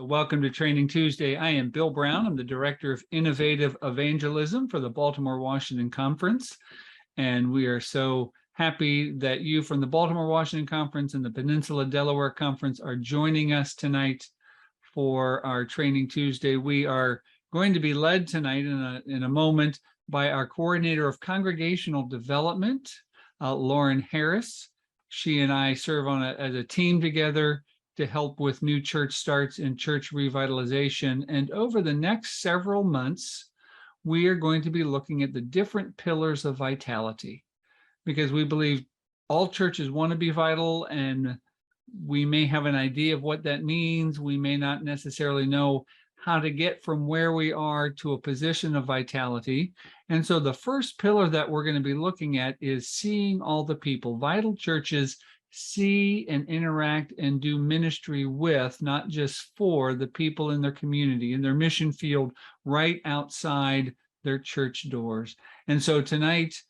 Welcome to Training Tuesday. I am Bill Brown. I'm the Director of Innovative Evangelism for the Baltimore-Washington Conference. And we are so happy that you from the Baltimore-Washington Conference and the Peninsula Delaware Conference are joining us tonight for our Training Tuesday. We are going to be led tonight in a moment by our Coordinator of Congregational Development, Lauren Harris. She and I serve as a team together to help with new church starts and church revitalization. And over the next several months, we are going to be looking at the different pillars of vitality, because we believe all churches want to be vital, and we may have an idea of what that means. We may not necessarily know how to get from where we are to a position of vitality. And so the first pillar that we're going to be looking at is seeing all the people. Vital churches see and interact and do ministry with, not just for, the people in their community, in their mission field, right outside their church doors. And so tonight,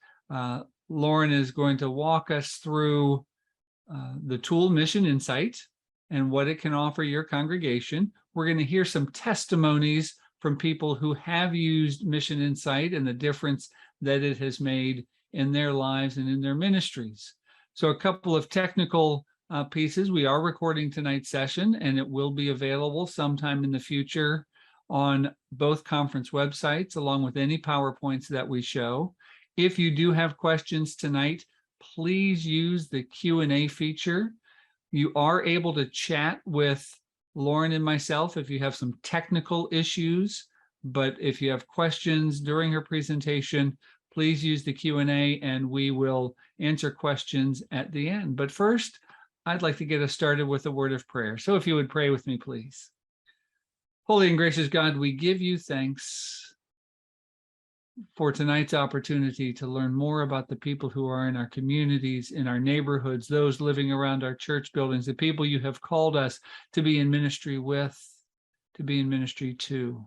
Lauren is going to walk us through the tool MissionInsite and what it can offer your congregation. We're going to hear some testimonies from people who have used MissionInsite and the difference that it has made in their lives and in their ministries. So a couple of technical pieces. We are recording tonight's session, and it will be available sometime in the future on both conference websites, along with any PowerPoints that we show. If you do have questions tonight, please use the Q&A feature. You are able to chat with Lauren and myself if you have some technical issues, but if you have questions during her presentation, please use the Q&A and we will answer questions at the end. But first, I'd like to get us started with a word of prayer. So if you would pray with me, please. Holy and gracious God, we give you thanks for tonight's opportunity to learn more about the people who are in our communities, in our neighborhoods, those living around our church buildings, the people you have called us to be in ministry with, to be in ministry to.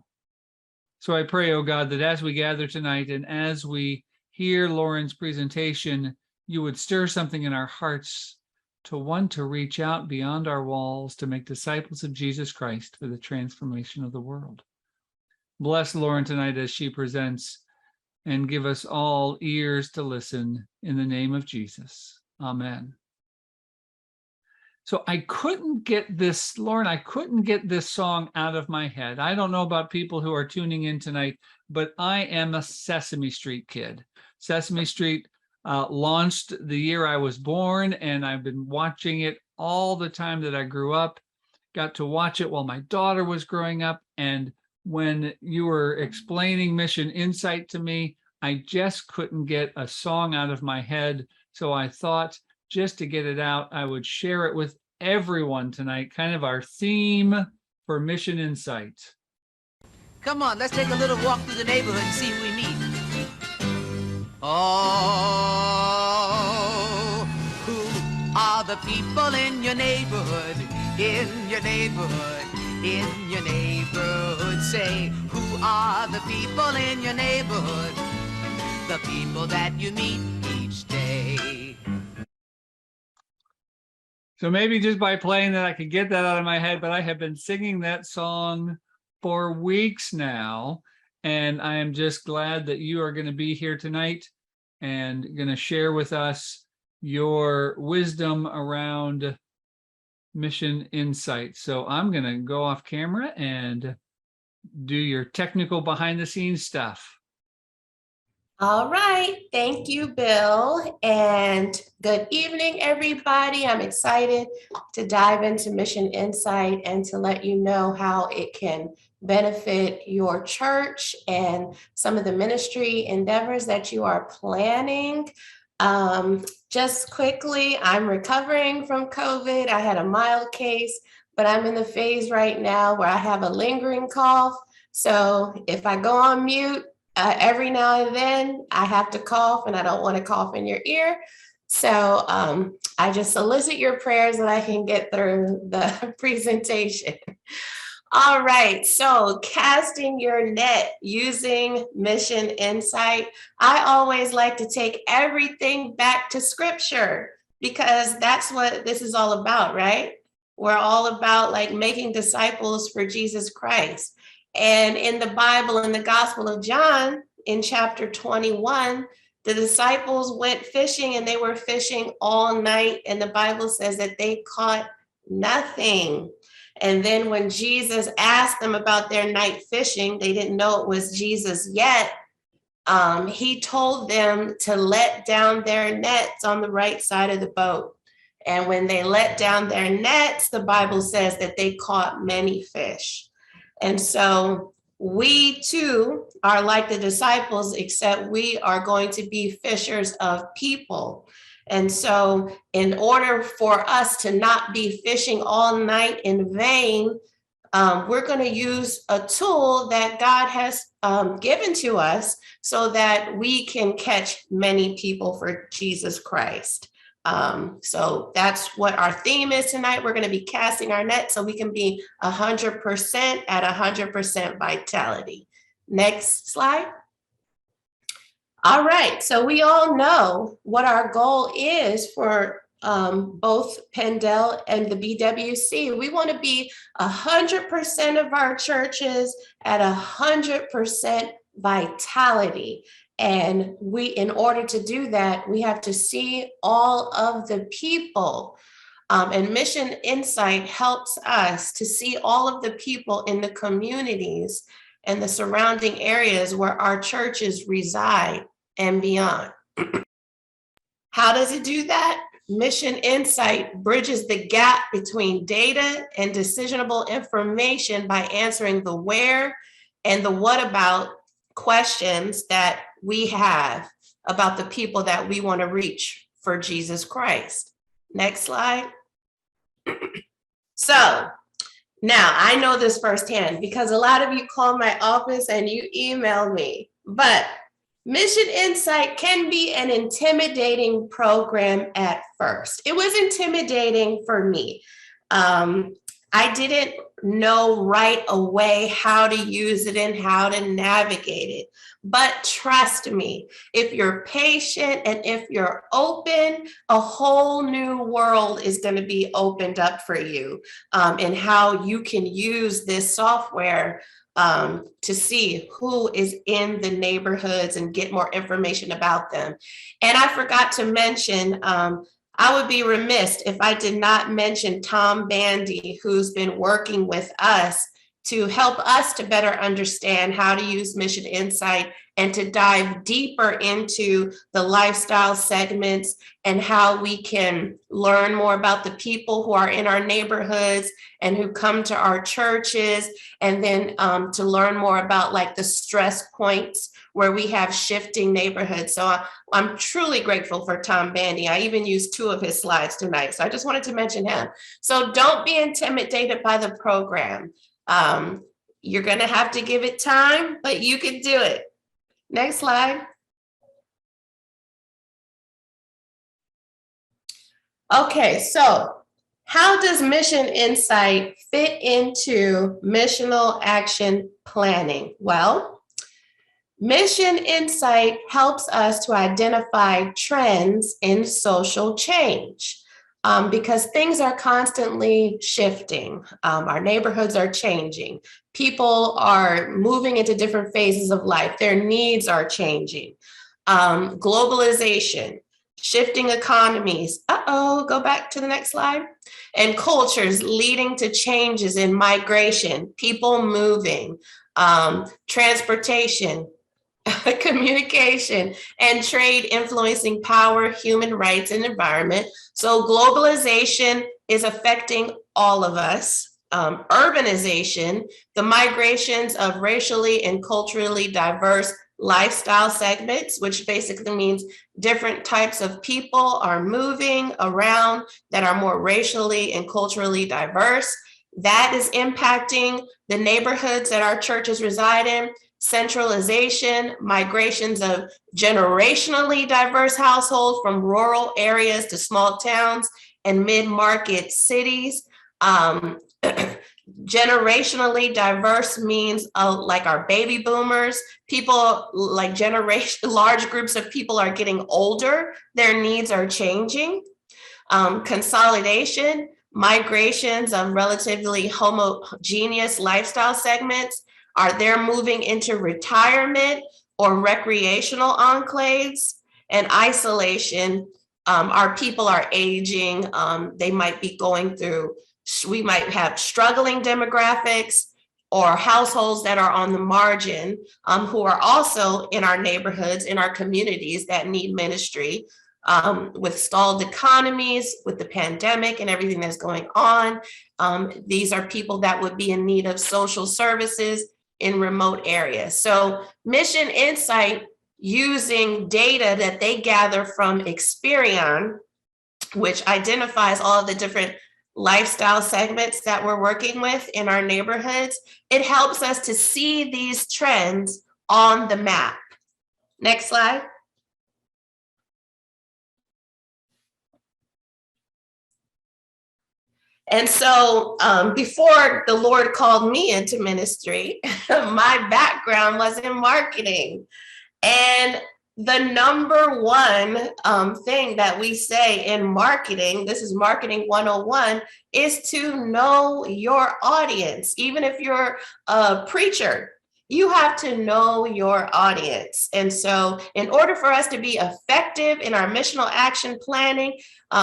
So I pray, oh God, that as we gather tonight and as we hear Lauren's presentation, you would stir something in our hearts to want to reach out beyond our walls to make disciples of Jesus Christ for the transformation of the world. Bless Lauren tonight as she presents, and give us all ears to listen in the name of Jesus. Amen. So I couldn't get this, Lauren, I couldn't get this song out of my head. I don't know about people who are tuning in tonight, but I am a Sesame Street kid. Sesame Street launched the year I was born, and I've been watching it all the time that I grew up. Got to watch it while my daughter was growing up. And when you were explaining MissionInsite to me, I just couldn't get a song out of my head. So I thought, just to get it out, I would share it with everyone tonight, kind of our theme for MissionInsite. Come on, let's take a little walk through the neighborhood and see who we meet. Oh, who are the people in your neighborhood, in your neighborhood, in your neighborhood? Say, who are the people in your neighborhood, the people that you meet each day? So maybe just by playing that, I could get that out of my head, but I have been singing that song for weeks now, and I am just glad that you are going to be here tonight and going to share with us your wisdom around MissionInsite. So I'm going to go off camera and do your technical behind the scenes stuff. All right, thank you, Bill, and good evening, everybody. I'm excited to dive into MissionInsite and to let you know how it can benefit your church and some of the ministry endeavors that you are planning. Just quickly, I'm recovering from COVID. I had a mild case, but I'm in the phase right now where I have a lingering cough. So if I go on mute, every now and then I have to cough, and I don't want to cough in your ear. So I just solicit your prayers that I can get through the presentation. All right, so casting your net using MissionInsite. I always like to take everything back to scripture, because that's what this is all about, right? We're all about like making disciples for Jesus Christ. And in the Bible, in the Gospel of John, in chapter 21, the disciples went fishing and they were fishing all night. And the Bible says that they caught nothing. And then when Jesus asked them about their night fishing, they didn't know it was Jesus yet. He told them to let down their nets on the right side of the boat. And when they let down their nets, the Bible says that they caught many fish. And so we too are like the disciples, except we are going to be fishers of people. And so in order for us to not be fishing all night in vain, we're going to use a tool that God has given to us so that we can catch many people for Jesus Christ. So that's what our theme is tonight. We're going to be casting our net so we can be 100% at 100% vitality. Next slide. All right, so we all know what our goal is for both Pandell and the BWC. We want to be 100% of our churches at 100% vitality. And in order to do that, we have to see all of the people. And MissionInsite helps us to see all of the people in the communities and the surrounding areas where our churches reside and beyond. How does it do that? MissionInsite bridges the gap between data and decisionable information by answering the where and the what about questions that we have about the people that we want to reach for Jesus Christ. Next slide. So now I know this firsthand because a lot of you call my office and you email me, but MissionInsite can be an intimidating program at first. It was intimidating for me. I didn't know right away how to use it and how to navigate it. But trust me, if you're patient and if you're open, a whole new world is going to be opened up for you in how you can use this software to see who is in the neighborhoods and get more information about them. And I forgot to mention, I would be remiss if I did not mention Tom Bandy, who's been working with us to help us to better understand how to use MissionInsite and to dive deeper into the lifestyle segments and how we can learn more about the people who are in our neighborhoods and who come to our churches, and then to learn more about like the stress points where we have shifting neighborhoods. So I'm truly grateful for Tom Bandy. I even used 2 of his slides tonight. So I just wanted to mention him. So don't be intimidated by the program. You're going to have to give it time, but you can do it. Next slide. Okay, so how does MissionInsite fit into missional action planning? Well, MissionInsite helps us to identify trends in social change. Because things are constantly shifting. Our neighborhoods are changing. People are moving into different phases of life. Their needs are changing. Globalization, shifting economies. Go back to the next slide. And cultures leading to changes in migration, people moving, transportation, communication, and trade influencing power, human rights, and environment. So globalization is affecting all of us. Urbanization, the migrations of racially and culturally diverse lifestyle segments, which basically means different types of people are moving around that are more racially and culturally diverse. That is impacting the neighborhoods that our churches reside in. Centralization, migrations of generationally diverse households from rural areas to small towns and mid-market cities. Generationally diverse means like our baby boomers, people like large groups of people are getting older, their needs are changing. Consolidation, migrations of relatively homogeneous lifestyle segments. They're moving into retirement or recreational enclaves. And isolation, our people are aging. They might be going through, we might have struggling demographics or households that are on the margin, who are also in our neighborhoods, in our communities that need ministry. With stalled economies, with the pandemic and everything that's going on, these are people that would be in need of social services in remote areas. So MissionInsite, using data that they gather from Experian, which identifies all of the different lifestyle segments that we're working with in our neighborhoods, it helps us to see these trends on the map. Next slide. And so before the Lord called me into ministry, my background was in marketing. And the number one thing that we say in marketing, this is marketing 101, is to know your audience. Even if you're a preacher, you have to know your audience. And so in order for us to be effective in our missional action planning,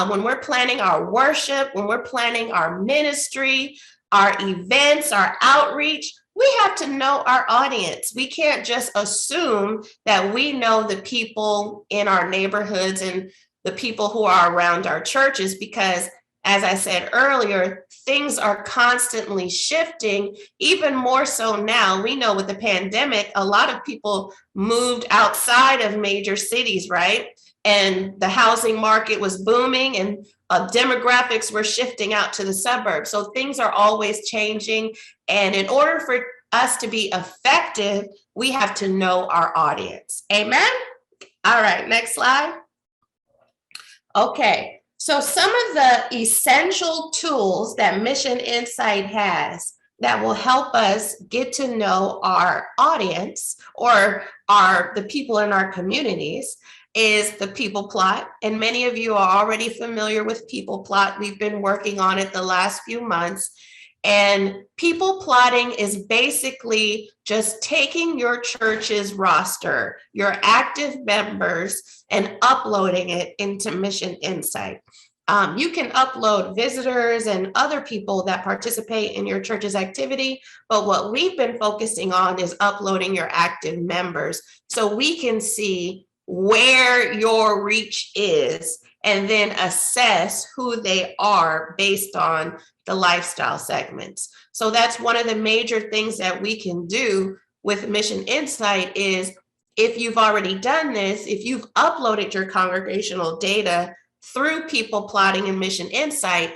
when we're planning our worship, when we're planning our ministry, our events, our outreach, we have to know our audience. We can't just assume that we know the people in our neighborhoods and the people who are around our churches, because as I said earlier, things are constantly shifting, even more so now. We know with the pandemic, a lot of people moved outside of major cities, right? And the housing market was booming and demographics were shifting out to the suburbs. So things are always changing. And in order for us to be effective, we have to know our audience. Amen? All right, next slide. Okay, so some of the essential tools that MissionInsite has that will help us get to know our audience or the people in our communities is the people plot. And many of you are already familiar with people plot. We've been working on it the last few months. And people plotting is basically just taking your church's roster, your active members, and uploading it into MissionInsite. You can upload visitors and other people that participate in your church's activity, but what we've been focusing on is uploading your active members so we can see where your reach is and then assess who they are based on the lifestyle segments. So that's one of the major things that we can do with MissionInsite is if you've already done this, if you've uploaded your congregational data through people plotting in MissionInsite,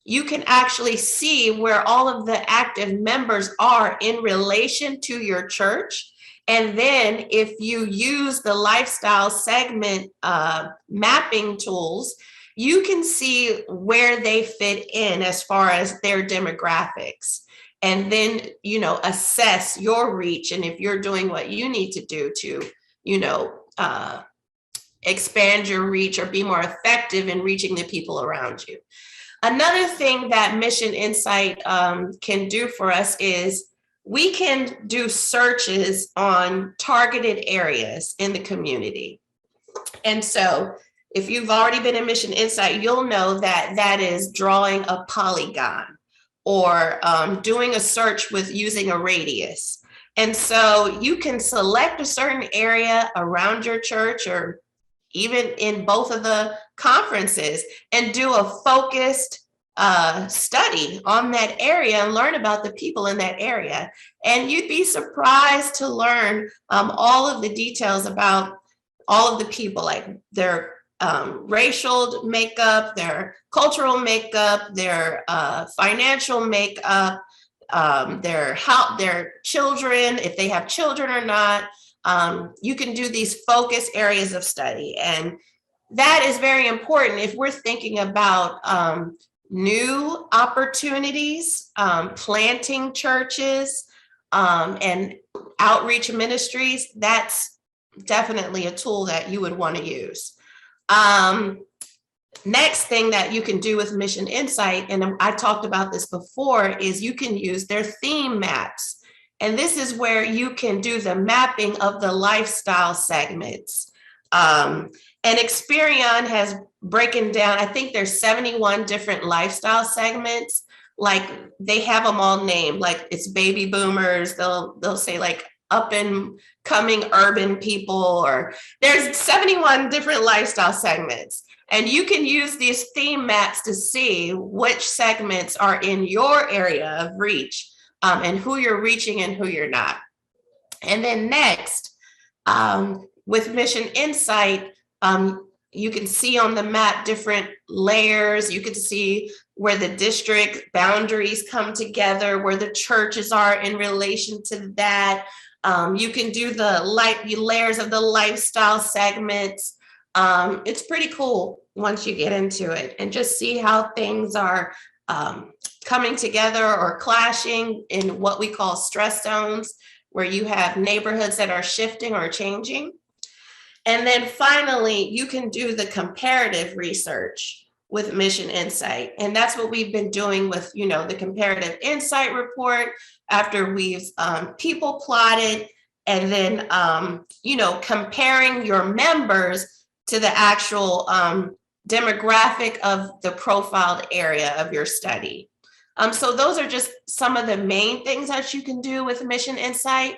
you can actually see where all of the active members are in relation to your church. And then if you use the lifestyle segment mapping tools, you can see where they fit in as far as their demographics. And then, assess your reach. And if you're doing what you need to do to, expand your reach or be more effective in reaching the people around you. Another thing that MissionInsite can do for us is we can do searches on targeted areas in the community. And so if you've already been in MissionInsite, you'll know that that is drawing a polygon or doing a search with using a radius. And so you can select a certain area around your church or even in both of the conferences and do a focused study on that area and learn about the people in that area. And you'd be surprised to learn all of the details about all of the people, like their racial makeup, their cultural makeup, their financial makeup, their children, if they have children or not. You can do these focus areas of study. And that is very important if we're thinking about new opportunities, planting churches, and outreach ministries. That's definitely a tool that you would want to use. Next thing that you can do with MissionInsite, and I talked about this before, is you can use their theme maps. And this is where you can do the mapping of the lifestyle segments. And Experion has broken down, I think there's 71 different lifestyle segments. Like they have them all named, like it's baby boomers. They'll say like up and coming urban people, or there's 71 different lifestyle segments. And you can use these theme maps to see which segments are in your area of reach, and who you're reaching and who you're not. And then next, with MissionInsite, you can see on the map different layers. You can see where the district boundaries come together, where the churches are in relation to that. You can do the layers of the lifestyle segments. It's pretty cool once you get into it and just see how things are coming together or clashing in what we call stress zones, where you have neighborhoods that are shifting or changing. And then finally, you can do the comparative research with MissionInsite. And that's what we've been doing with, the Comparative Insight Report after we've people plotted, and then, comparing your members to the actual demographic of the profiled area of your study. So those are just some of the main things that you can do with MissionInsite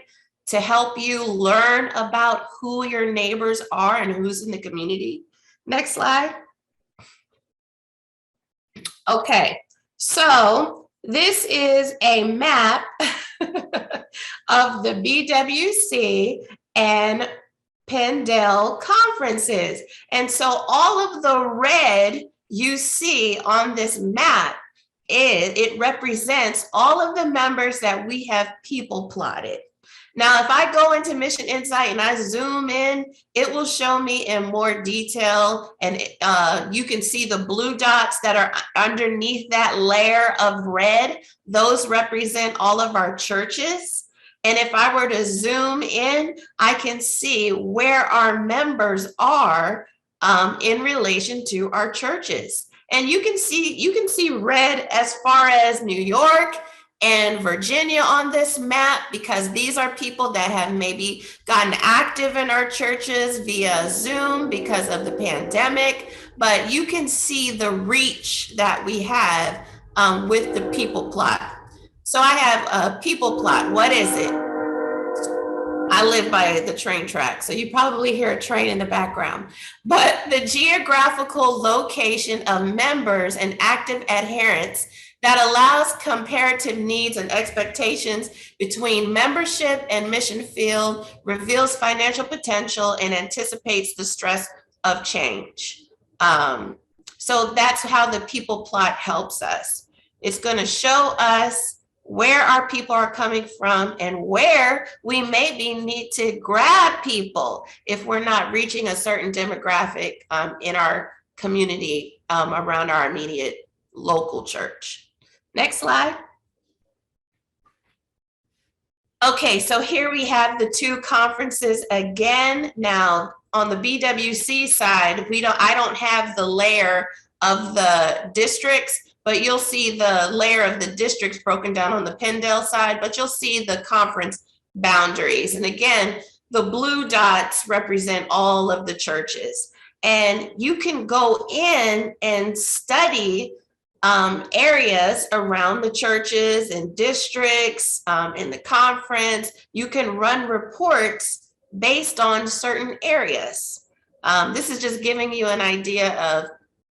to help you learn about who your neighbors are and who's in the community. Next slide. Okay, so this is a map of the Bwc and Pandell Conferences. And so all of the red you see on this map, it represents all of the members that we have people plotted. Now, if I go into MissionInsite and I zoom in, it will show me in more detail, and you can see the blue dots that are underneath that layer of red. Those represent all of our churches. And if I were to zoom in, I can see where our members are in relation to our churches. And you can see red as far as New York and Virginia on this map, because these are people that have maybe gotten active in our churches via Zoom because of the pandemic. But you can see the reach that we have with the people plot. So I have a people plot. What is it? I live by the train track, so you probably hear a train in the background. But the geographical location of members and active adherents that allows comparative needs and expectations between membership and mission field, reveals financial potential, and anticipates the stress of change. So that's how the people plot helps us. It's going to show us where our people are coming from and where we maybe need to grab people if we're not reaching a certain demographic in our community around our immediate local church. Next slide. Okay, so here we have the two conferences again. Now on the BWC side, I don't have the layer of the districts, but you'll see the layer of the districts broken down on the Pandell side, but you'll see the conference boundaries. And again, the blue dots represent all of the churches. And you can go in and study areas around the churches and districts in the conference. You can run reports based on certain areas. This is just giving you an idea of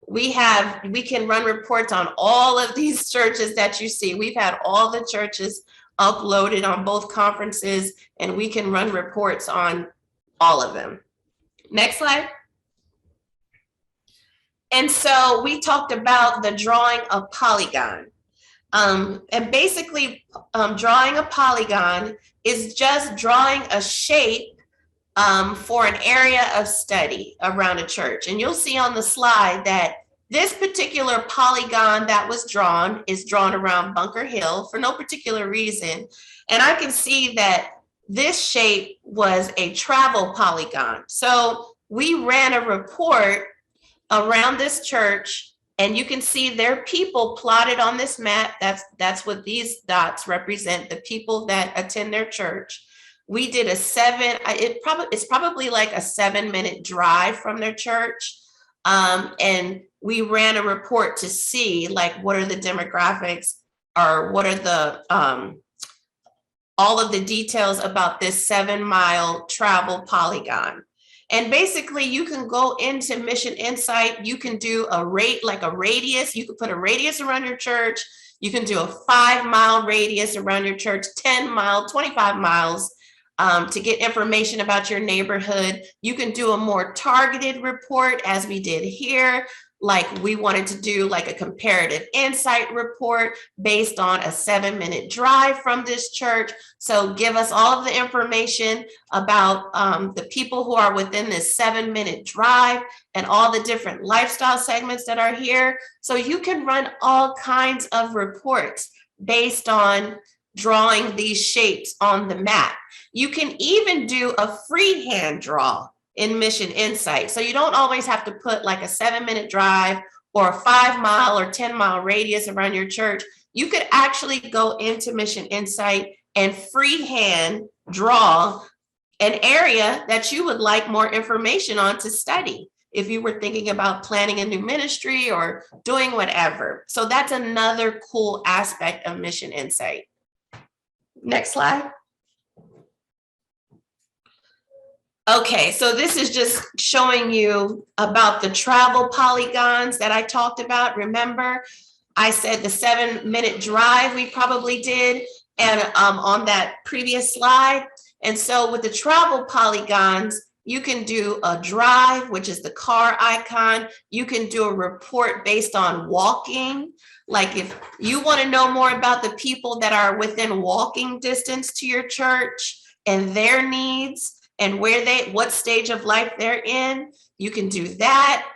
we can run reports on all of these churches that you see. We've had all the churches uploaded on both conferences, and we can run reports on all of them. Next slide. And so we talked about the drawing of Polygon. And basically, drawing a polygon is just drawing a shape for an area of study around a church. And you'll see on the slide that this particular polygon that was drawn is drawn around Bunker Hill for no particular reason. And I can see that this shape was a travel polygon. So we ran a report around this church, and you can see their people plotted on this map. That's what these dots represent, the people that attend their church. We did it's probably like a 7-minute drive from their church. And we ran a report to see like what are the demographics, or what are the all of the details about this 7-mile travel polygon. And basically you can go into MissionInsite, you can do a radius, you can put a radius around your church, you can do a 5-mile radius around your church, 10 mile, 25 miles, to get information about your neighborhood. You can do a more targeted report, as we did here. Like we wanted to do like a comparative insight report based on a 7-minute drive from this church. So give us all of the information about the people who are within this 7-minute drive and all the different lifestyle segments that are here. So you can run all kinds of reports based on drawing these shapes on the map. You can even do a freehand draw in MissionInsite. So you don't always have to put like a 7-minute drive or a 5-mile or 10-mile radius around your church. You could actually go into MissionInsite and freehand draw an area that you would like more information on to study if you were thinking about planning a new ministry or doing whatever. So that's another cool aspect of MissionInsite. Next slide. Okay, so this is just showing you about the travel polygons that I talked about. Remember, I said the 7-minute drive we probably did, and on that previous slide. And so with the travel polygons, you can do a drive, which is the car icon. You can do a report based on walking. Like if you want to know more about the people that are within walking distance to your church and their needs, and what stage of life they're in, you can do that.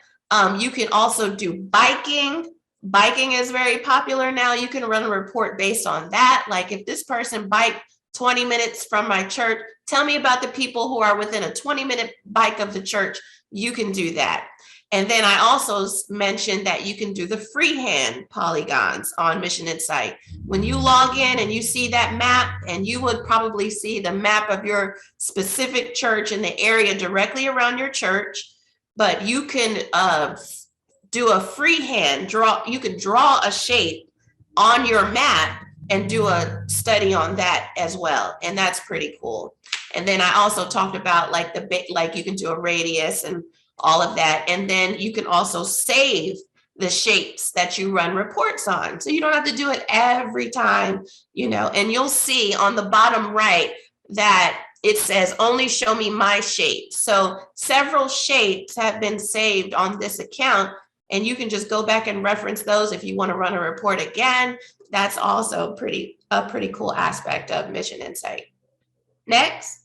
You can also do biking. Biking is very popular now. You can run a report based on that. Like if this person biked 20 minutes from my church, tell me about the people who are within a 20-minute bike of the church. You can do that. And then I also mentioned that you can do the freehand polygons on MissionInsite. When you log in and you see that map, and you would probably see the map of your specific church in the area directly around your church, but you can do a freehand draw. You can draw a shape on your map and do a study on that as well. And that's pretty cool. And then I also talked about like you can do a radius and all of that. And then you can also save the shapes that you run reports on. So you don't have to do it every time, and you'll see on the bottom right that it says only show me my shape. So several shapes have been saved on this account, and you can just go back and reference those if you want to run a report again. That's also a pretty cool aspect of MissionInsite. Next.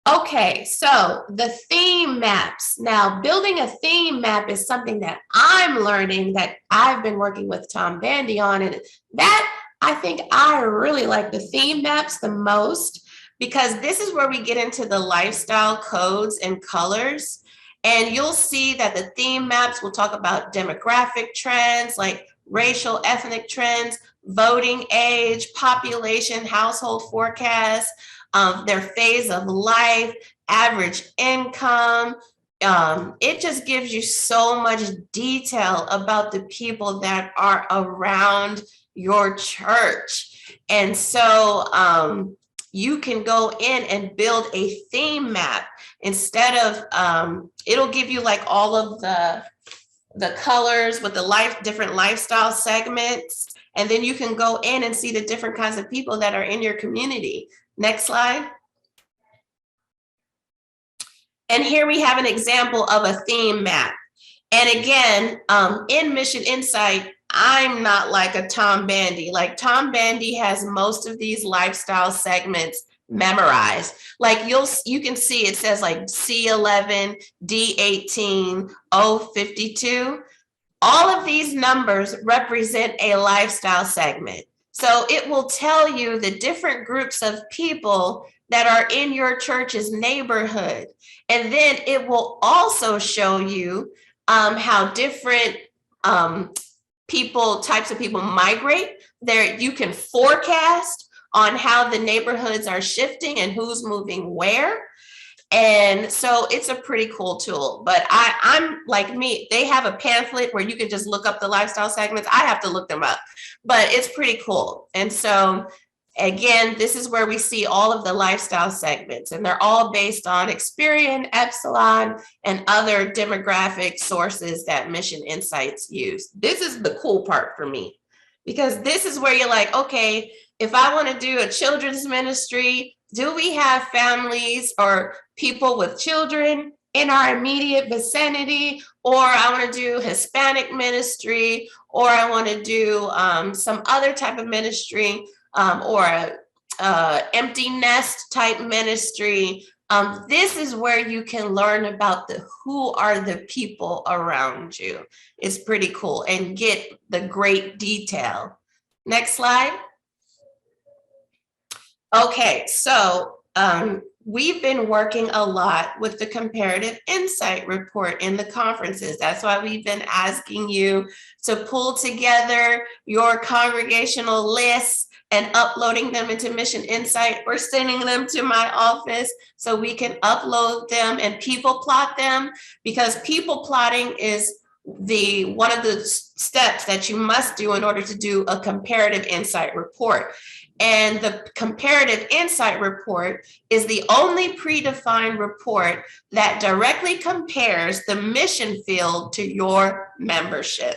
Okay, so the theme maps. Now, building a theme map is something that I'm learning, that I've been working with Tom Bandy on, and that I think I really like the theme maps the most, because this is where we get into the lifestyle codes and colors. And you'll see that the theme maps will talk about demographic trends like racial, ethnic trends, voting age, population, household forecasts, their phase of life, average income. It just gives you so much detail about the people that are around your church. And so you can go in and build a theme map instead of, it'll give you like all of the colors with the different lifestyle segments. And then you can go in and see the different kinds of people that are in your community. Next slide. And here we have an example of a theme map. And again, in MissionInsite, I'm not like a Tom Bandy. Like Tom Bandy has most of these lifestyle segments memorized. Like you can see it says like C11, D18, O52. All of these numbers represent a lifestyle segment. So it will tell you the different groups of people that are in your church's neighborhood. And then it will also show you how different types of people migrate. There, you can forecast on how the neighborhoods are shifting and who's moving where. And so it's a pretty cool tool. But I'm like me, they have a pamphlet where you can just look up the lifestyle segments. I have to look them up, but it's pretty cool. And so again, this is where we see all of the lifestyle segments, and they're all based on Experian, Epsilon, and other demographic sources that MissionInsites use. This is the cool part for me, because this is where you're like, okay, if I want to do a children's ministry, do we have families or people with children in our immediate vicinity? Or I want to do Hispanic ministry, or I want to do some other type of ministry, or a empty nest type ministry. This is where you can learn about who are the people around you. It's pretty cool, and get the great detail. Next slide. Okay, so we've been working a lot with the Comparative Insight report in the conferences. That's why we've been asking you to pull together your congregational lists and uploading them into MissionInsight, or sending them to my office so we can upload them and people plot them, because people plotting is one of the steps that you must do in order to do a Comparative Insight report. And the Comparative Insight report is the only predefined report that directly compares the mission field to your membership.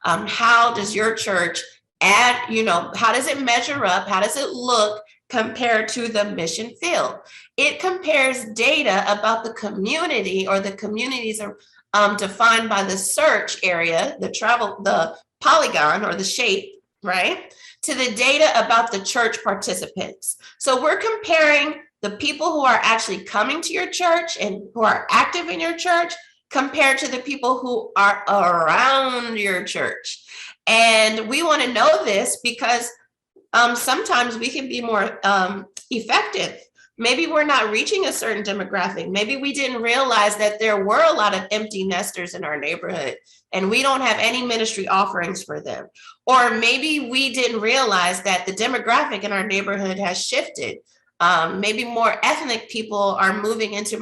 How does your church how does it measure up? How does it look compared to the mission field? It compares data about the community, or the communities are defined by the search area, the polygon or the shape, right? To the data about the church participants. So we're comparing the people who are actually coming to your church and who are active in your church compared to the people who are around your church. And we want to know this because sometimes we can be more effective. Maybe we're not reaching a certain demographic. Maybe we didn't realize that there were a lot of empty nesters in our neighborhood, and we don't have any ministry offerings for them. Or maybe we didn't realize that the demographic in our neighborhood has shifted. Maybe more ethnic people are moving into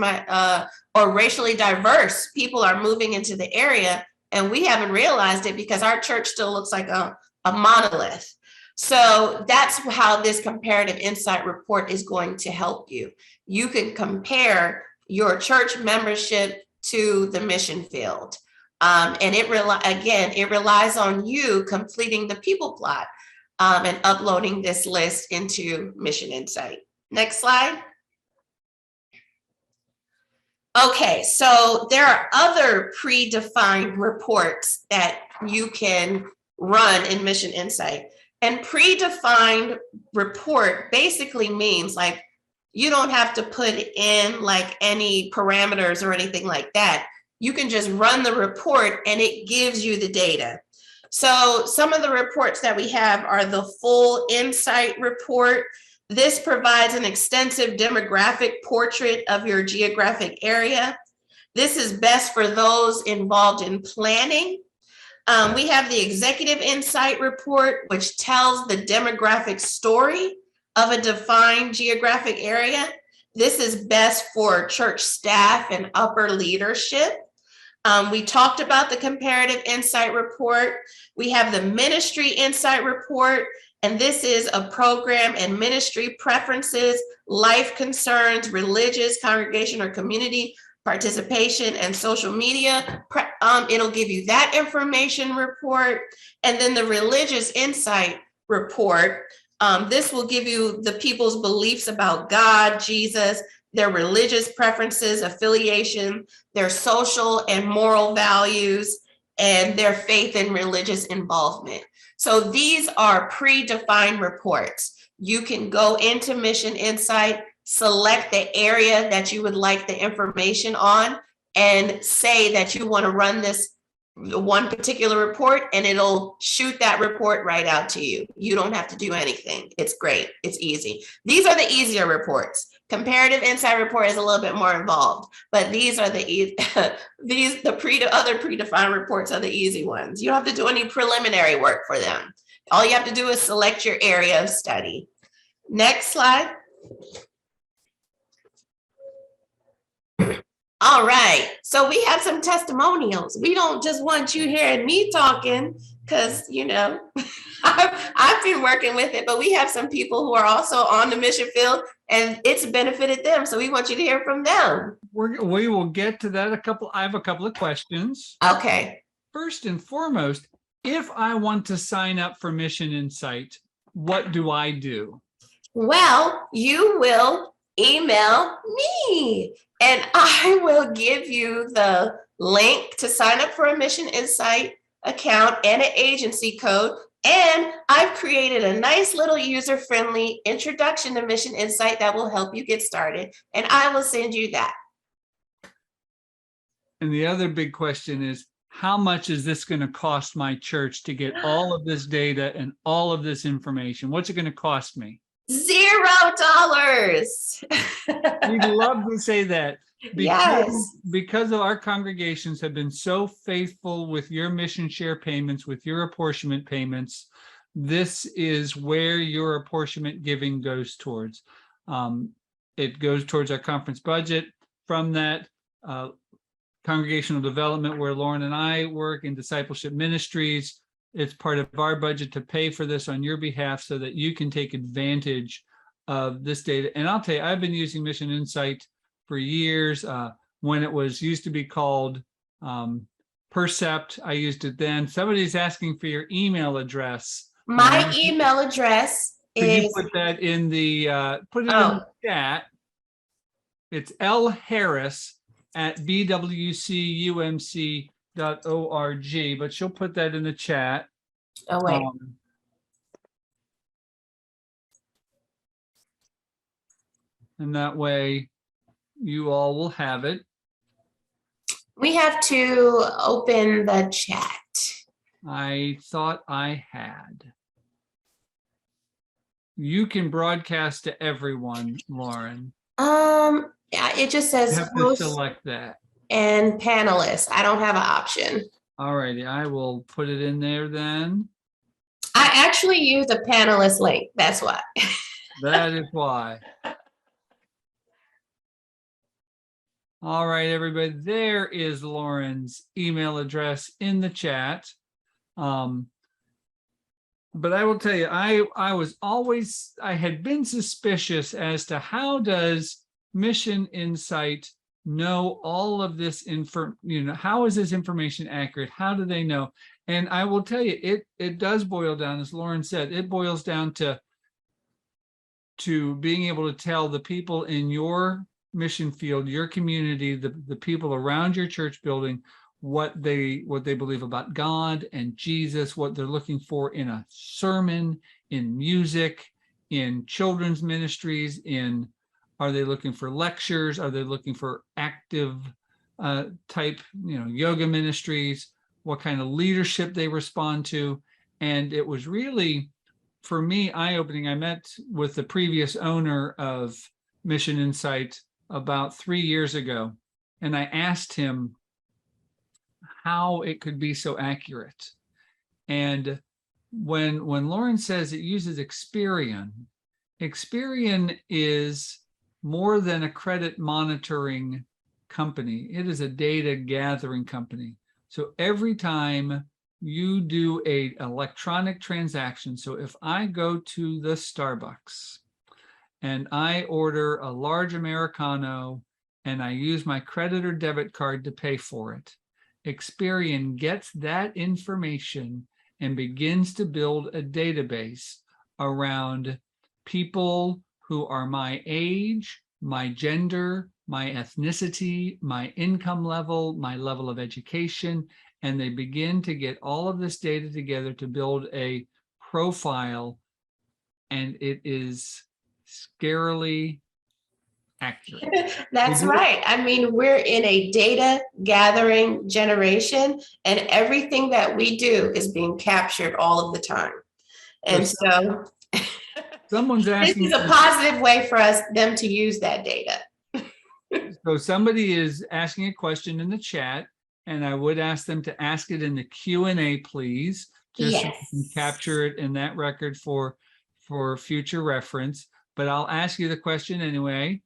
or racially diverse people are moving into the area, and we haven't realized it because our church still looks like a monolith. So that's how this Comparative Insight report is going to help you. You can compare your church membership to the mission field. And it relies on you completing the people plot and uploading this list into MissionInsight. Next slide. Okay, so there are other predefined reports that you can run in MissionInsight. And predefined report basically means like you don't have to put in like any parameters or anything like that. You can just run the report and it gives you the data. So some of the reports that we have are the full insight report. This provides an extensive demographic portrait of your geographic area. This is best for those involved in planning. We have the Executive Insight Report, which tells the demographic story of a defined geographic area. This is best for church staff and upper leadership. We talked about the Comparative Insight Report. We have the Ministry Insight Report, and this is a program and ministry preferences, life concerns, religious, congregation, or community participation, and social media. It'll give you that information report. And then the Religious Insight Report. This will give you the people's beliefs about God, Jesus, their religious preferences, affiliation, their social and moral values, and their faith and religious involvement. So these are predefined reports. You can go into MissionInsight, select the area that you would like the information on, and say that you want to run this one particular report, and it'll shoot that report right out to you. You don't have to do anything. It's great. It's easy. These are the easier reports. Comparative Insight report is a little bit more involved, but these are the other predefined reports are the easy ones. You don't have to do any preliminary work for them. All you have to do is select your area of study. Next slide. All right, so we have some testimonials. We don't just want you hearing me talking because, you know, I've been working with it, but we have some people who are also on the mission field and it's benefited them. So we want you to hear from them. We will get to that. I have a couple of questions. Okay. First and foremost, if I want to sign up for MissionInsite, what do I do? Well, you will email me and I will give you the link to sign up for a MissionInsite account and an agency code. And I've created a nice little user-friendly introduction to MissionInsite that will help you get started. And I will send you that. And the other big question is, how much is this going to cost my church to get all of this data and all of this information? What's it going to cost me? $0. We'd love to say that. Because of our congregations have been so faithful with your mission share payments, with your apportionment payments, this is where your apportionment giving goes towards. It goes towards our conference budget. From that, congregational development, where Lauren and I work in discipleship ministries, it's part of our budget to pay for this on your behalf so that you can take advantage of this data. And I'll tell you, I've been using MissionInsite for years. When it was used to be called Percept, I used it then. Somebody's asking for your email address. My email address is. You put that in the in the chat. It's lharris@bwcumc.org, but she'll put that in the chat. Oh, wait. And that way you all will have it. We have to open the chat. I thought I had. You can broadcast to everyone, Lauren. Yeah, it just says You have to select that. And panelists. I don't have an option. All righty, I will put it in there then. I actually use a panelist link. That's why. That is why. All right, everybody, there is Lauren's email address in the chat. But I will tell you, I had been suspicious as to how does MissionInsite know all of this how is this information accurate? How do they know? And I will tell you, it does boil down, as Lauren said, it boils down to being able to tell the people in your mission field, your community, the people around your church building, what they believe about God and Jesus, what they're looking for in a sermon, in music, in children's ministries, are they looking for lectures? Are they looking for active type, yoga ministries? What kind of leadership they respond to? And it was really, for me, eye-opening. I met with the previous owner of MissionInsite about 3 years ago, and I asked him how it could be so accurate. And when Lauren says it uses Experian is more than a credit monitoring company. It is a data gathering company. So every time you do an electronic transaction, so if I go to the Starbucks and I order a large Americano and I use my credit or debit card to pay for it, Experian gets that information and begins to build a database around people who are my age, my gender, my ethnicity, my income level, my level of education, and they begin to get all of this data together to build a profile, and it is scarily accurate. That's right. I mean, we're in a data gathering generation, and everything that we do is being captured all of the time. And so someone's this asking. is a positive way for them to use that data. So somebody is asking a question in the chat, and I would ask them to ask it in the Q&A, please, just so we can capture it in that record for future reference. But I'll ask you the question anyway.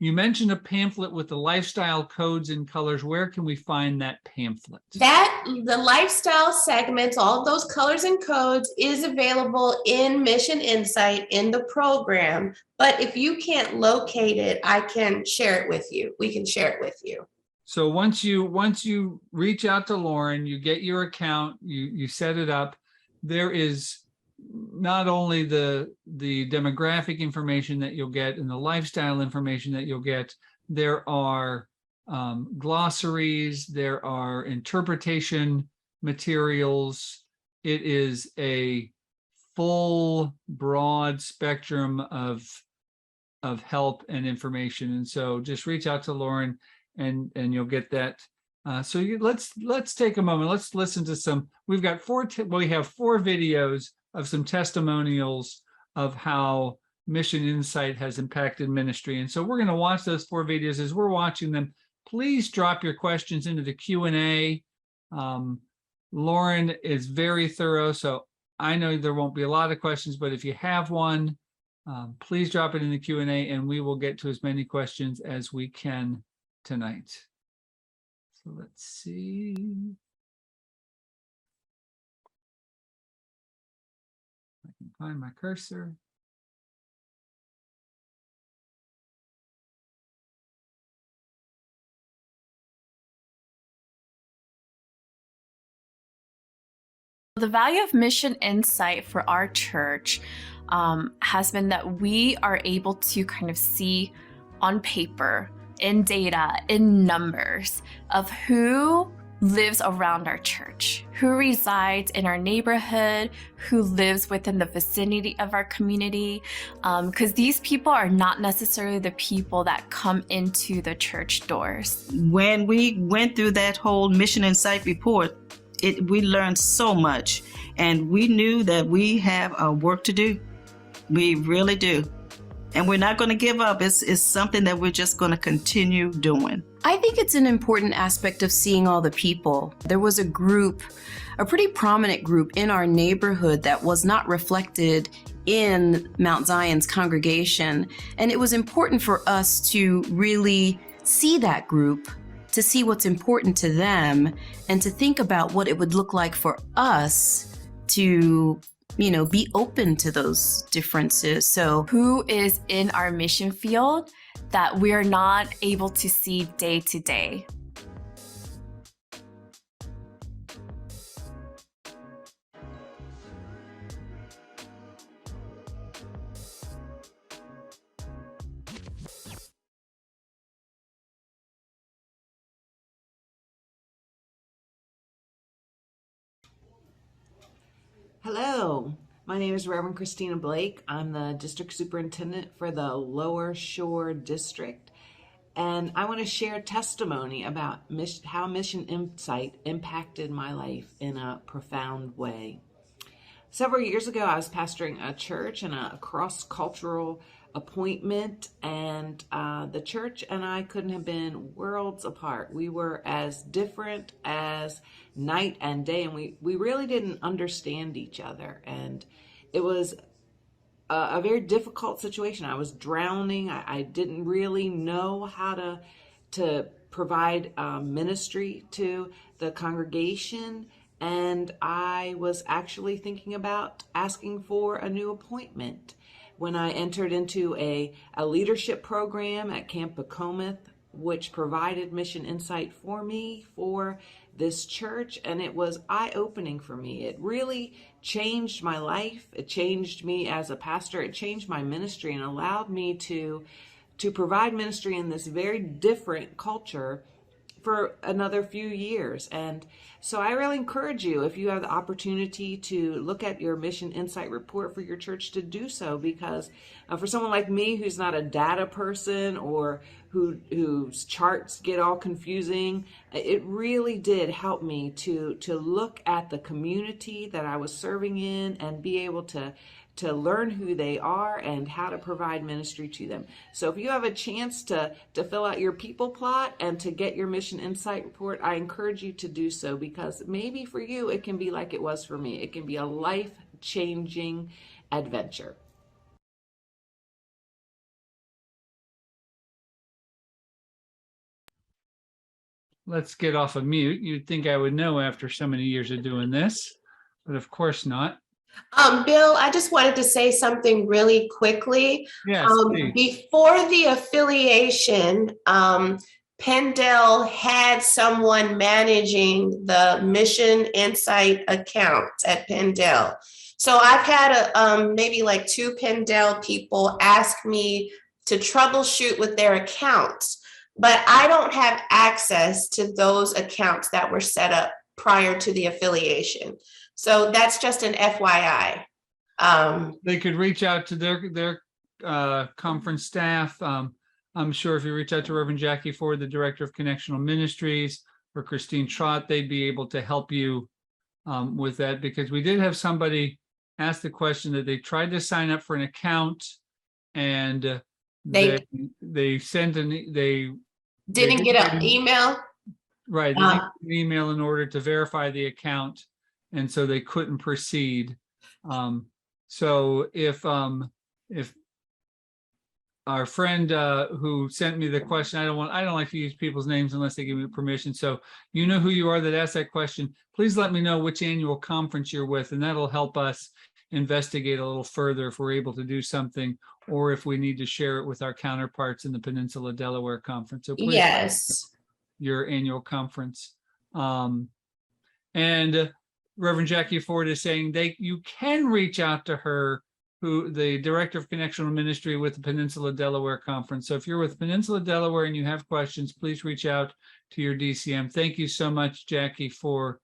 You mentioned a pamphlet with the lifestyle codes and colors. Where can we find that pamphlet? The lifestyle segments, all of those colors and codes, is available in MissionInsite in the program. But if you can't locate it, I can share it with you. We can share it with you. So once you reach out to Lauren, you get your account, you set it up. There is not only the demographic information that you'll get and the lifestyle information that you'll get, there are glossaries, there are interpretation materials. It is a full, broad spectrum of help and information. And so just reach out to Lauren and you'll get that. Let's take a moment. Let's listen to some. We've got we have 4 videos of some testimonials of how MissionInsite has impacted ministry. And so we're going to watch those 4 videos. As we're watching them, please drop your questions into the Q&A. Lauren is very thorough, so I know there won't be a lot of questions, but if you have one, please drop it in the Q&A and we will get to as many questions as we can tonight. So let's see. I can find my cursor. The value of MissionInsite for our church has been that we are able to kind of see on paper, in data, in numbers of who lives around our church, who resides in our neighborhood, who lives within the vicinity of our community, because these people are not necessarily the people that come into the church doors. When we went through that whole MissionInsite report, we learned so much, and we knew that we have work to do. We really do. And we're not going to give up. It's something that we're just going to continue doing. I think it's an important aspect of seeing all the people. There was a group, a pretty prominent group in our neighborhood that was not reflected in Mount Zion's congregation. And it was important for us to really see that group, to see what's important to them, and to think about what it would look like for us to be open to those differences. So who is in our mission field that we're not able to see day to day? Hello, my name is Reverend Christina Blake. I'm the District Superintendent for the Lower Shore District, and I want to share a testimony about how MissionInsite impacted my life in a profound way. Several years ago, I was pastoring a church in a cross-cultural appointment, and the church and I couldn't have been worlds apart. We were as different as night and day, and we really didn't understand each other, and it was a very difficult situation. I was drowning. I didn't really know how to provide ministry to the congregation, and I was actually thinking about asking for a new appointment. When I entered into a leadership program at Camp Bwc, which provided MissionInsite for me for this church, and it was eye-opening for me. It really changed my life. It changed me as a pastor. It changed my ministry and allowed me to provide ministry in this very different culture for another few years. And so I really encourage you, if you have the opportunity to look at your Mission Insight report for your church, to do so, because for someone like me who's not a data person, or whose charts get all confusing, it really did help me to look at the community that I was serving in and be able to learn who they are and how to provide ministry to them. So if you have a chance to fill out your people plot and to get your Mission Insight report, I encourage you to do so, because maybe for you it can be like it was for me. It can be a life-changing adventure. Let's get off of mute. You'd think I would know after so many years of doing this, but of course not. Bill, I just wanted to say something really quickly. Yes, please. Before the affiliation, Pandell had someone managing the Mission Insight accounts at Pandell. So I've had maybe like 2 Pandell people ask me to troubleshoot with their accounts, but I don't have access to those accounts that were set up prior to the affiliation. So that's just an FYI. They could reach out to their conference staff. I'm sure if you reach out to Reverend Jackie Ford, the Director of Connectional Ministries, or Christine Trott, they'd be able to help you with that, because we did have somebody ask the question that they tried to sign up for an account and they sent they didn't get an email. Right, they needed an email in order to verify the account, and so they couldn't proceed. So if our friend who sent me the question, I don't like to use people's names unless they give me permission. So you know who you are that asked that question. Please let me know which annual conference you're with, and that'll help us investigate a little further if we're able to do something, or if we need to share it with our counterparts in the Peninsula Delaware Conference. So please, yes, your annual conference. And Reverend Jackie Ford is saying you can reach out to her, who the Director of Connectional Ministry with the Peninsula Delaware Conference. So if you're with Peninsula Delaware and you have questions, please reach out to your DCM. Thank you so much, Jackie, for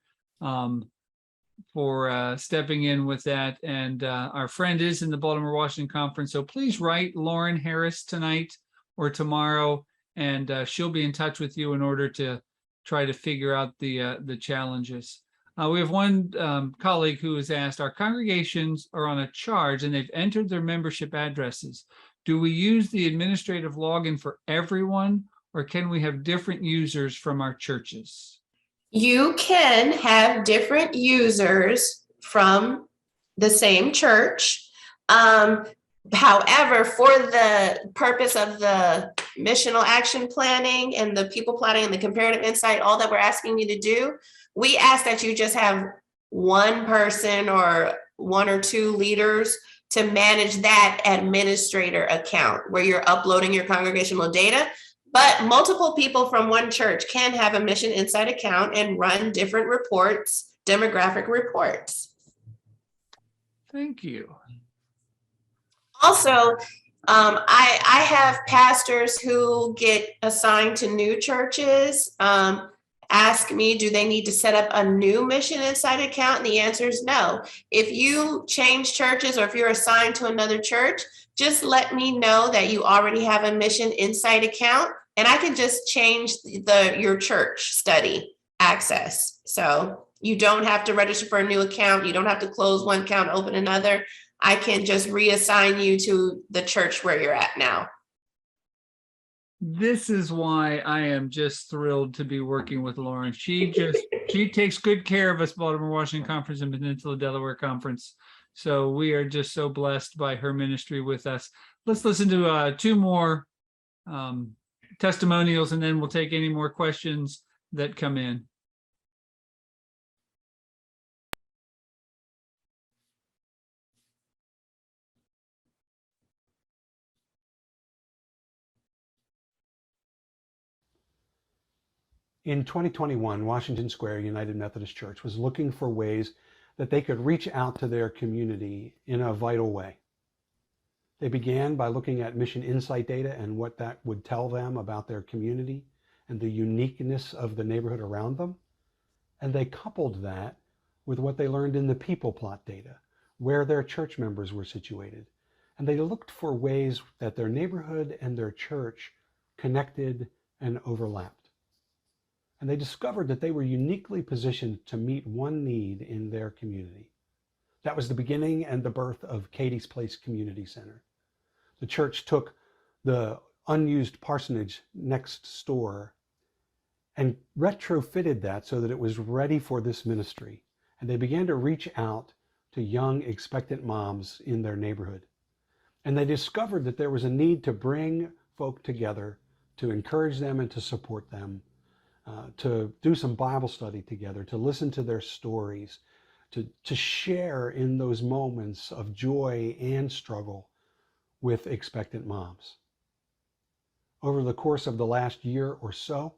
stepping in with that. And our friend is in the Baltimore-Washington Conference, so please write Lauren Harris tonight or tomorrow, and she'll be in touch with you in order to try to figure out the challenges. We have one colleague who has asked, our congregations are on a charge and they've entered their membership addresses. Do we use the administrative login for everyone, or can we have different users from our churches? You can have different users from the same church. However, for the purpose of the missional action planning and the people planning and the comparative insight, all that we're asking you to do, we ask that you just have one person or 1 or 2 leaders to manage that administrator account where you're uploading your congregational data. But multiple people from one church can have a Mission Insight account and run different reports, demographic reports. Thank you. Also, I have pastors who get assigned to new churches, ask me, do they need to set up a new Mission Insight account? And the answer is no. If you change churches or if you're assigned to another church, just let me know that you already have a Mission Insight account, and I can just change your church study access. So you don't have to register for a new account. You don't have to close one account, open another. I can just reassign you to the church where you're at now. This is why I am just thrilled to be working with Lauren. She takes good care of us, Baltimore-Washington Conference and Peninsula Delaware Conference. So we are just so blessed by her ministry with us. Let's listen to 2 more testimonials, and then we'll take any more questions that come in. In 2021, Washington Square United Methodist Church was looking for ways that they could reach out to their community in a vital way. They began by looking at Mission Insight data and what that would tell them about their community and the uniqueness of the neighborhood around them. And they coupled that with what they learned in the people plot data, where their church members were situated. And they looked for ways that their neighborhood and their church connected and overlapped. And they discovered that they were uniquely positioned to meet one need in their community. That was the beginning and the birth of Katie's Place Community Center. The church took the unused parsonage next door and retrofitted that so that it was ready for this ministry. And they began to reach out to young expectant moms in their neighborhood. And they discovered that there was a need to bring folk together, to encourage them and to support them, to do some Bible study together, to listen to their stories, to share in those moments of joy and struggle with expectant moms. Over the course of the last year or so,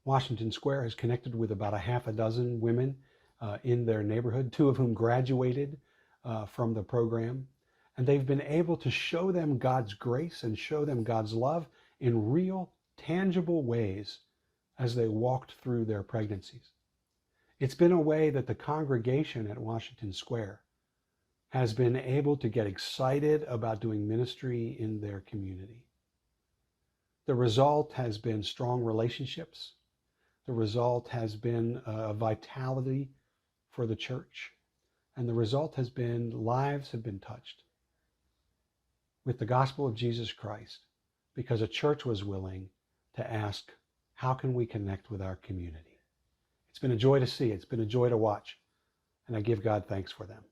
Washington Square has connected with about a half a dozen women in their neighborhood, 2 of whom graduated from the program. And they've been able to show them God's grace and show them God's love in real, tangible ways as they walked through their pregnancies. It's been a way that the congregation at Washington Square has been able to get excited about doing ministry in their community. The result has been strong relationships. The result has been a vitality for the church. And the result has been lives have been touched with the gospel of Jesus Christ, because a church was willing to ask, how can we connect with our community? It's been a joy to see. It's been a joy to watch. And I give God thanks for them.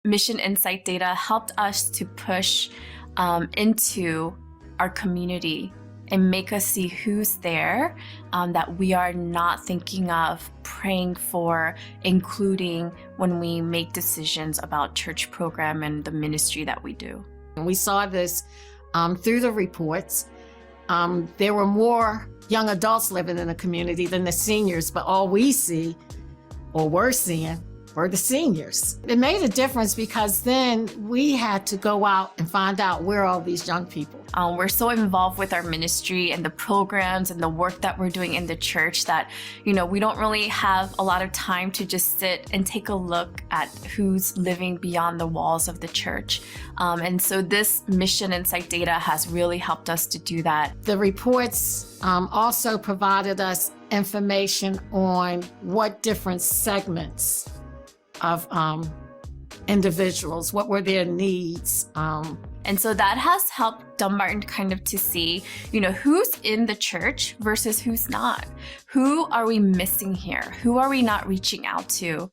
MissionInsite data helped us to push into our community and make us see who's there that we are not thinking of, praying for, including when we make decisions about church program and the ministry that we do. We saw this through the reports. There were more young adults living in the community than the seniors, but all we see or were seeing were the seniors. It made a difference because then we had to go out and find out where are all these young people. We're so involved with our ministry and the programs and the work that we're doing in the church that, we don't really have a lot of time to just sit and take a look at who's living beyond the walls of the church. And so this MissionInsite data has really helped us to do that. The reports also provided us information on what different segments of individuals, what were their needs. And so that has helped Dumbarton kind of to see, who's in the church versus who's not. Who are we missing here? Who are we not reaching out to?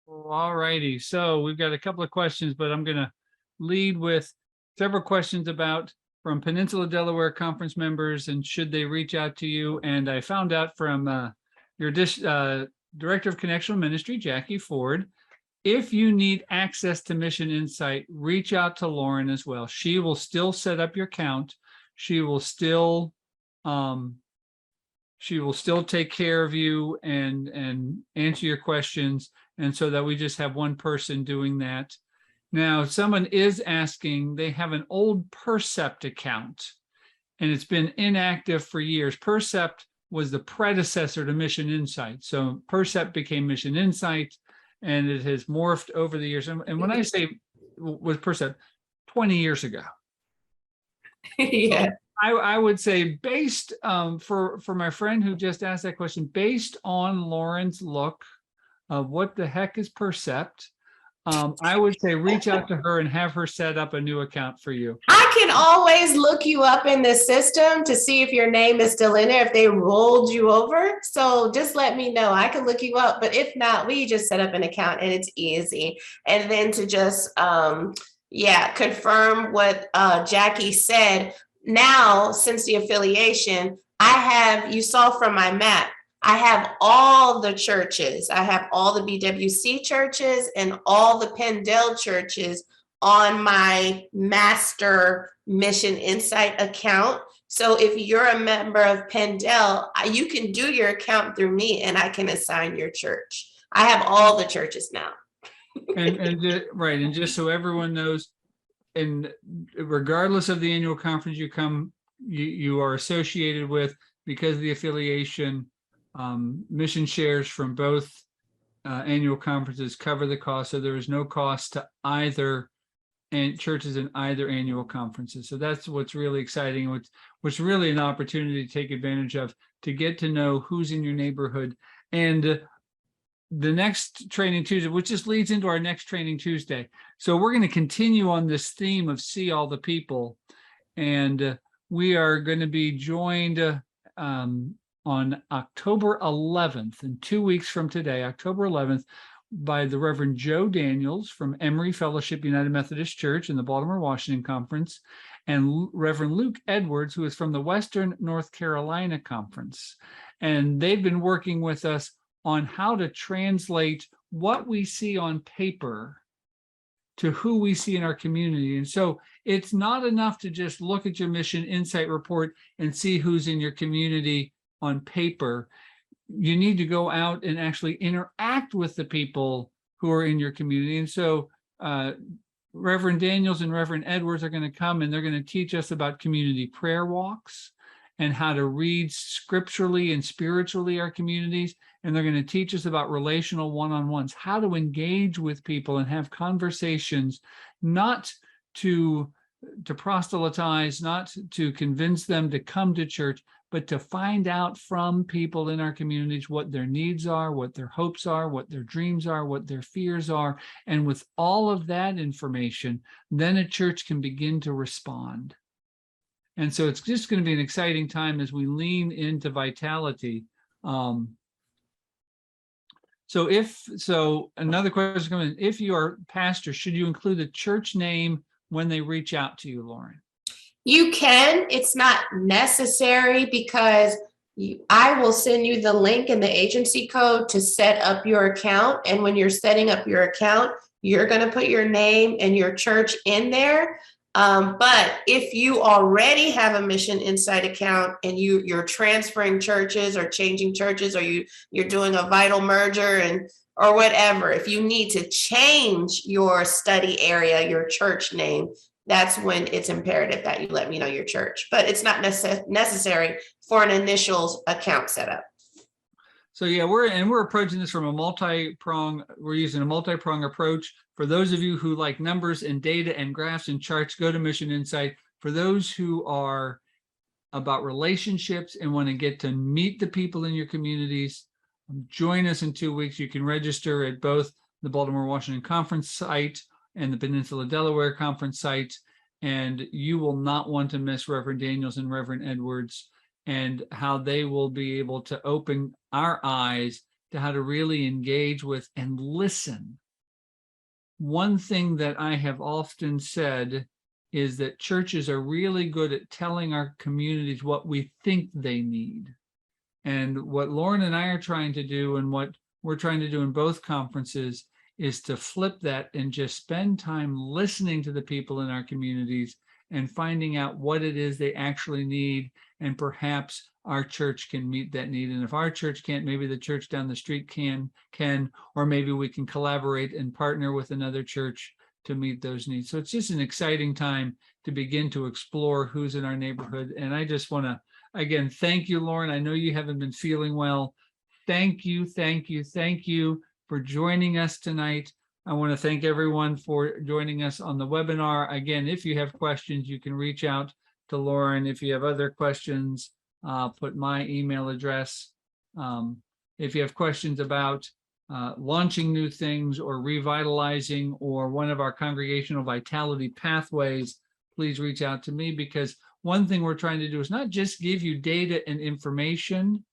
All righty. So we've got a couple of questions, but I'm going to lead with several questions from Peninsula Delaware Conference members and should they reach out to you. And I found out from your Director of Connectional Ministry, Jackie Ford, if you need access to MissionInsite, reach out to Lauren as well. She will still set up your account. She will still take care of you and answer your questions. And so that we just have one person doing that. Now, someone is asking, they have an old Percept account and it's been inactive for years. Percept was the predecessor to MissionInsite. So Percept became MissionInsite and it has morphed over the years. And when I say with Percept, 20 years ago. Yeah. I would say based for my friend who just asked that question, based on Lauren's look of what the heck is Percept, I would say reach out to her and have her set up a new account for you. I can always look you up in the system to see if your name is still in there, if they rolled you over. So just let me know. I can look you up. But if not, we just set up an account and it's easy. And then to just, confirm what Jackie said. Now, since the affiliation, you saw from my map, I have all the churches. I have all the BWC churches and all the Pandell churches on my master MissionInsite account. So if you're a member of Pandell, you can do your account through me and I can assign your church. I have all the churches now. Right, and just so everyone knows, and regardless of the annual conference you are associated with, because of the affiliation, mission shares from both annual conferences cover the cost, so there is no cost to either and churches in either annual conferences. So that's what's really exciting, what's really an opportunity to take advantage of, to get to know who's in your neighborhood. And the next Training Tuesday, which just leads into our next Training Tuesday. So we're going to continue on this theme of see all the people. And we are going to be joined on October 11th, in 2 weeks from today, October 11th, by the Reverend Joe Daniels from Emory Fellowship United Methodist Church in the Baltimore-Washington Conference, and Reverend Luke Edwards, who is from the Western North Carolina Conference. And they've been working with us on how to translate what we see on paper to who we see in our community. And so it's not enough to just look at your MissionInsite report and see who's in your community on paper. You need to go out and actually interact with the people who are in your community. And so Reverend Daniels and Reverend Edwards are going to come and they're going to teach us about community prayer walks and how to read scripturally and spiritually our communities. And they're going to teach us about relational one-on-ones, how to engage with people and have conversations, not to proselytize, not to convince them to come to church, but to find out from people in our communities what their needs are, what their hopes are, what their dreams are, what their fears are. And with all of that information, then a church can begin to respond. And so it's just going to be an exciting time as we lean into vitality. So another question coming in, if you are pastor, should you include the church name when they reach out to you, Lauren? You can. It's not necessary because I will send you the link and the agency code to set up your account. And when you're setting up your account, you're going to put your name and your church in there. But if you already have a MissionInsite account and you're transferring churches or changing churches, or you're doing a vital merger or whatever, if you need to change your study area, your church name, that's when it's imperative that you let me know your church. But it's not necessary for an initial account setup. So yeah, we're approaching this from a multi-prong. We're using a multi-prong approach. For those of you who like numbers and data and graphs and charts, go to MissionInsite. For those who are about relationships and want to get to meet the people in your communities, join us in 2 weeks. You can register at both the Baltimore-Washington Conference site and the Peninsula Delaware Conference site, and you will not want to miss Reverend Daniels and Reverend Edwards and how they will be able to open our eyes to how to really engage with and listen. One thing that I have often said is that churches are really good at telling our communities what we think they need. And what Lauren and I are trying to do, and what we're trying to do in both conferences, is to flip that and just spend time listening to the people in our communities and finding out what it is they actually need. And perhaps our church can meet that need. And if our church can't, maybe the church down the street can, or maybe we can collaborate and partner with another church to meet those needs. So it's just an exciting time to begin to explore who's in our neighborhood. And I just want to, again, thank you, Lauren. I know you haven't been feeling well. Thank you for joining us tonight. I want to thank everyone for joining us on the webinar. Again, if you have questions, you can reach out to Lauren. If you have other questions, put my email address. If you have questions about launching new things or revitalizing or one of our congregational vitality pathways, please reach out to me, because one thing we're trying to do is not just give you data and information,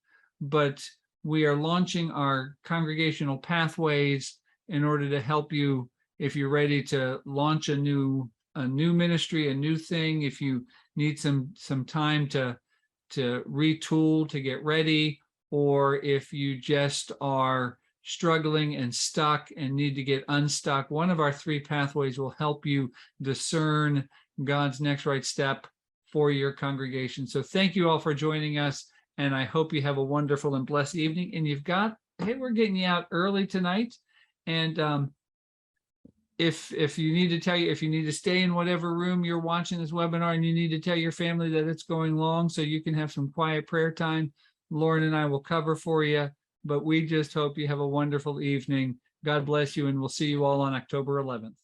but we are launching our congregational pathways in order to help you if you're ready to launch a new ministry, a new thing, if you need some time to retool, to get ready, or if you just are struggling and stuck and need to get unstuck. One of our 3 pathways will help you discern God's next right step for your congregation. So thank you all for joining us, and I hope you have a wonderful and blessed evening. And hey, we're getting you out early tonight, and if you need to stay in whatever room you're watching this webinar, and you need to tell your family that it's going long so you can have some quiet prayer time, Lauren and I will cover for you. But we just hope you have a wonderful evening. God bless you, and we'll see you all on October 11th.